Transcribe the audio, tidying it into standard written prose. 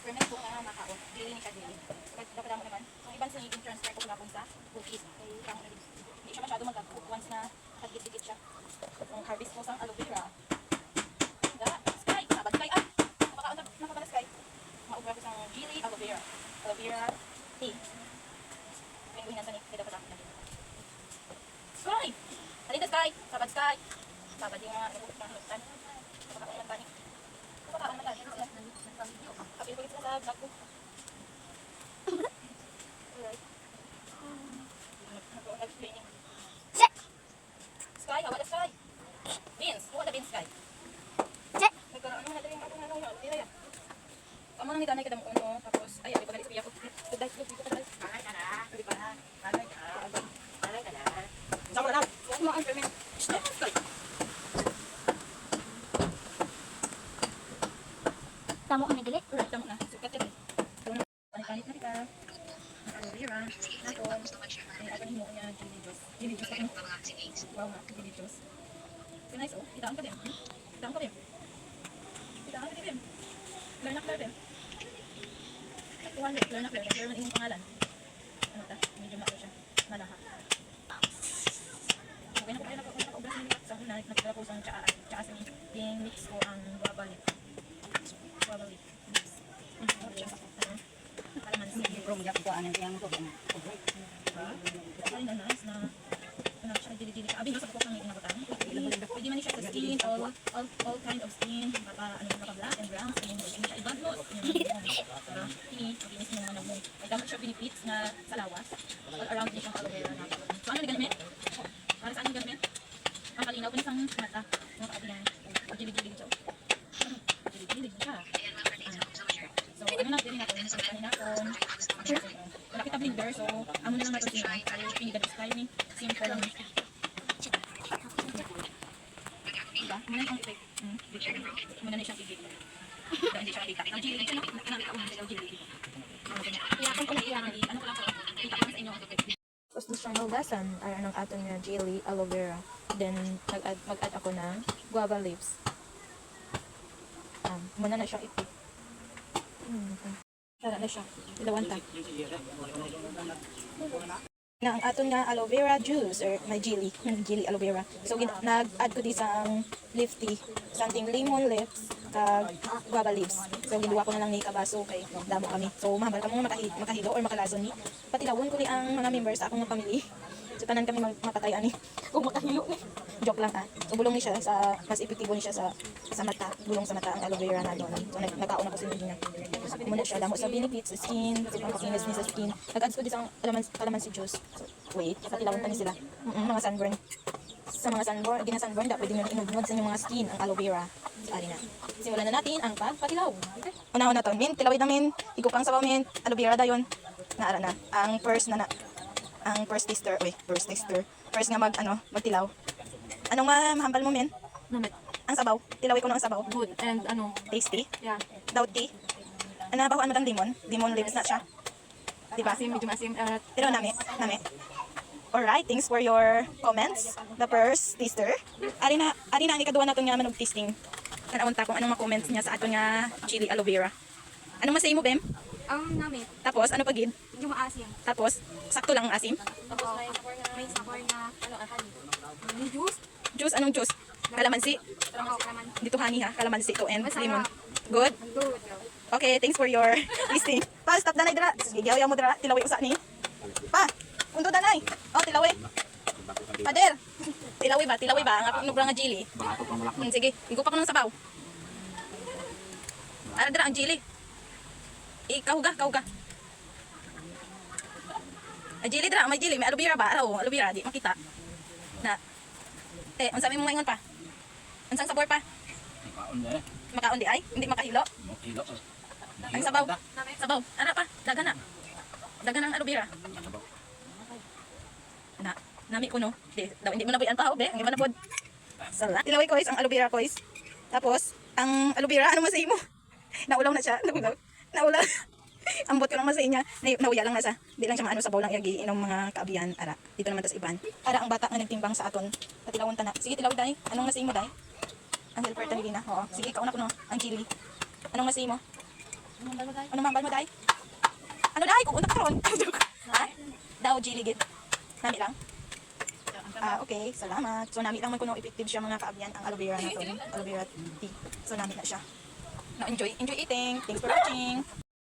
ferment ko nga makaon. Dili ni siya dili. Dapat mo naman. Ang ibang sa i-transfer ko kapon sa cookies. Kay kamo na din. Hindi siya masyado magka-cook once na hagit-higit siya. Ang harvest ko sa aloe vera. Da, Sky, sabad Sky ah. Napakala Sky. Maubra ko sa jelly aloe vera. Aloe vera tea. Pinguhinan sa ni, kaya dapat ako na din. Sky! Halika Sky! Sabad Sky! Sabad yung mga naghutan. Napakala man tani. Napakala man tani. Kapil ko sila sa vlog ko. Sky, hawa na Sky! Beans! Huwag na beans Sky! Nagkaroon mo na rin ako ng ano. Tira yan. Kamu nang nitanay ka damo uno. Tapos, ay, ay, pagalit sa biya ko. Tuday, tuday, tuday. Nanay ka na. Tuday pa na. Nanay ka. Nanay ka na. Saan mo na daw? Huwag mo ang ferment. Stop, Sky! Tamo ang nagili. Tamo na. Sukat ka rin. Panit-panit na rin ka. Aloe vera. Tapos, ay, apanin mo niya jelly juice. Jelly juice ka rin. Wow nga, jelly juice. Nice, oh. Itaan ka din. Itaan ka din. Itaan ka din. Learn na Claire din. Actual, learn na Claire. Claire man yung pangalan. Ano ta? Medyo mato siya. Malaha. Okay na po kayo nakakaubras ng mix. Ang nakikita ko sa tsaka sa yung mix ko ang guava leaf. Guava leaf. Mix. Kalamansi. From yak ko anong yang to. Ay na nice na. Ano siya dili-dili ka. Abi nasa ko kang inabutan. Pwede man siya sa skin, all kind of skin, naka-black and brown skin. Pwede siya i-badlot. Makinis mo naman mo. May dapat siya benefits na sa lawas. All around niya siyang aloe vera na. So ano naganit? Para saan yung ganit? Ang kalinaw ko nisang mata. Mga kaabihan. Pag-gilig-gilig siya. Gilig-gilig siya. So ano natin natin? Kanina kung wala kita blender. So amo na lang natin siya. Pinigat style ni. Simple lang. Diba? Muna yung effect. Muna na siyang ibig. Hindi siya makita. Ang jelly, ito nakita ko ng jelly. Iyakan ko na iyakan. Ano ko lang po? Kita ko sa inyo. Tapos gusto siyang hugasan. Ay, anong aton nga jelly, aloe vera. Then, mag-add ako ng guava leaves. Muna na siyang ipig. Tara na siya. Ilawan ta. Na ang aton nga aloe vera juice or may jelly aloe vera. So nag-add ko di sa leaf tea, something lemon leaves kag guava leaves. So giduwa ko na lang ni kabaso kay damo kami. So mahambal kamo makahilo or makalason ni. Patilawon ko ni ang mga members sa akong family. So tanan kami mapatay ani. Kung makahilo ni. Joke lang ha. So bulong ni siya sa mas epektibo ni siya sa mata, bulong sa mata ang aloe vera na doon. So nagkaon ako sa inyo niya. Muna siya damo sa benefits sa skin, sa pangpakinis ni sa skin. Nag-add ko di sa calamansi juice. So, wait, patilawon pa ni sila. Mga sunburn. Sa mga sunburn, di na sunburn, dapat din nyo inugod sa inyong mga skin ang aloe vera. So, ari na. Simulan na natin ang pagpatilaw. Okay? Una-una na to. Min, tilawid namin. Igupang sabaw min. Aloe vera dayon. Naara na. Ang first tester. First nga magtilaw. Anong mahambal mo min? Namit. Ang sabaw. Tilawin ko ng sabaw. Good. And ano? Tasty. Yeah. Doughty. Bahuan mo ng lemon leaves na siya. Diba? Asim, medyo asim. Pero nami. Alright, thanks for your comments. The first taster. Ari na ang ikaduha naton nga manog tasting. Kanawon ta kung anong ma-comments niya sa aton nga chili aloe vera. Anong masay mo, Bem? Ang namit. Tapos ano pagid? Medyo maasim. Tapos sakto lang ang asim. Tapos may sabor na honey. May juice. Juice, anong juice? Kalamansi. Kalamansi. Dito honey ha, kalamansi to and lemon. Good. Good. Okay, thanks for your tasting. Pa, stop danay dra. Giyaw mo dra, tilawi usa ni. Pa, undo danay. Oh, tilawi. Pader. Tilawi ba? Ang ako nubra nga jelly. Sige, igupa ko ng sabaw. Ara dra ang jelly. Kauga. Ang jelly dra, may jelly, may aloe vera ba? Aloe vera di makita. Na. Unsa mo maingon pa? Unsang sabor pa? Makaon di ay? Hindi makahilo? Ang sabaw. Ara pa, dagan na. Dagan ang aloe vera. Nami ko no. Hindi mo na buyan pa, be. Ang iba na pod. Sala. Tilaway ko ang aloe vera ko is. Tapos, ang aloe vera, ano masay mo? Naulaw na siya. Naulaw. Ambot ko lang masay niya. Nauya lang na siya. Di lang siya maano sabaw lang yagi inom mga kaabiyan. Ara, dito naman tas iban. Ara ang bata nga nagtimbang sa aton. Patilawon ta na. Sige, tilawid dai. Anong masay mo dai? Ang helper ta ni Lina. Oo. Sige, kauna ko no. Ang chili. Anong masay mo? Ano mambal mo, day? Ano, day? Kukunta ka ron. Ha? Daw, Jilly git. Nami lang? Okay. Salamat. So, nami lang man kuno effective siya mga kaabyan ang aloe vera na to. Aloe vera tea. So, nami na siya. Now, enjoy eating. Thanks for watching.